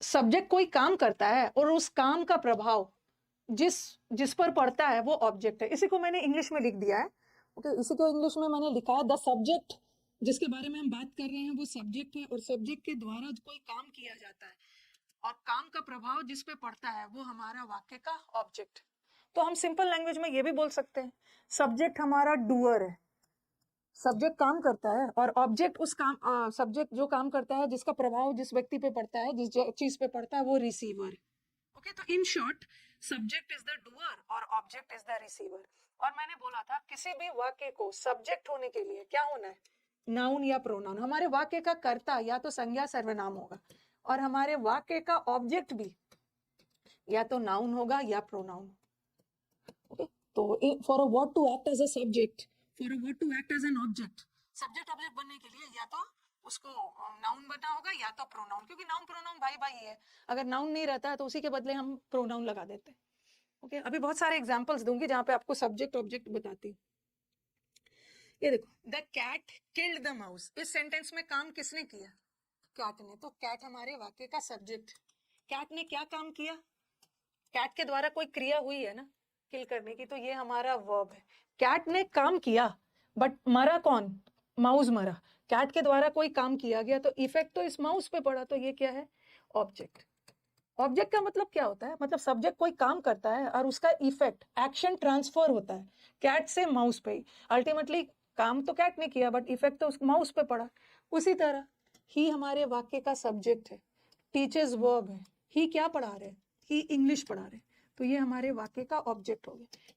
Subject कोई काम करता है और उस काम का प्रभाव जिस जिस पर पड़ता है वो ऑब्जेक्ट है। इसी को मैंने इंग्लिश में लिख दिया है। ओके, इसी को इंग्लिश में मैंने लिखा है द सब्जेक्ट, जिसके बारे में हम बात कर रहे हैं वो सब्जेक्ट है, और सब्जेक्ट के द्वारा कोई काम किया जाता है और काम का प्रभाव जिस पे पड़ता है वो हमारा वाक्य का ऑब्जेक्ट। तो हम सिंपल लैंग्वेज में ये भी बोल सकते हैं सब्जेक्ट हमारा डूअर है, सब्जेक्ट काम करता है, और ऑब्जेक्ट उस काम सब्जेक्ट जो काम करता है जिसका प्रभाव जिस व्यक्ति पे पड़ता है, जिस चीज पे पड़ता है, वो रिसीवर है। ओके, तो in short subject is the doer और ऑब्जेक्ट इज द रिसीवर। और मैंने बोला था किसी भी वाक्य को सब्जेक्ट होने के लिए क्या होना है, नाउन या प्रोनाउन। हमारे वाक्य का कर्ता या तो संज्ञा सर्वनाम होगा, और हमारे वाक्य का ऑब्जेक्ट भी या तो नाउन होगा या प्रोनाउन। ओके, तो for a word to act as a subject, for a word to act as an object, subject object बनने के लिए या तो उसको नाउन बना होगा या तो प्रोनाउन, क्योंकि नाउन प्रोनाउन भाई भाई है। अगर नाउन नहीं रहता है तो उसी के बदले हम प्रोनाउन लगा देते हैं। ओके, अभी बहुत सारे एग्जांपल्स दूंगी जहां पे आपको सब्जेक्ट ऑब्जेक्ट बताती हूँ। ये देखो, the cat killed the mouse, इस सेंटेंस में काम किसने किया, कैट ने। तो कैट हमारे वाक्य का सब्जेक्ट। कैट ने क्या काम किया, कैट के द्वारा कोई क्रिया हुई है ना किल करने की, तो ये हमारा वर्ब है। कैट ने काम किया बट मरा कौन, माउस मरा। कैट के द्वारा कोई काम किया गया तो इफेक्ट तो इस माउस पे पड़ा, तो ये क्या है, ऑब्जेक्ट। ऑब्जेक्ट का मतलब क्या होता है, मतलब सब्जेक्ट कोई काम करता है और उसका इफेक्ट एक्शन ट्रांसफर होता है कैट से माउस पे। अल्टीमेटली काम तो कैट ने किया बट इफेक्ट तो उस माउस पे पड़ा। उसी तरह ही हमारे वाक्य का सब्जेक्ट है, टीचर्स वर्ब है। ही क्या पढ़ा रहे हैं, ही इंग्लिश पढ़ा रहे हैं, तो ये हमारे वाक्य का ऑब्जेक्ट हो गया।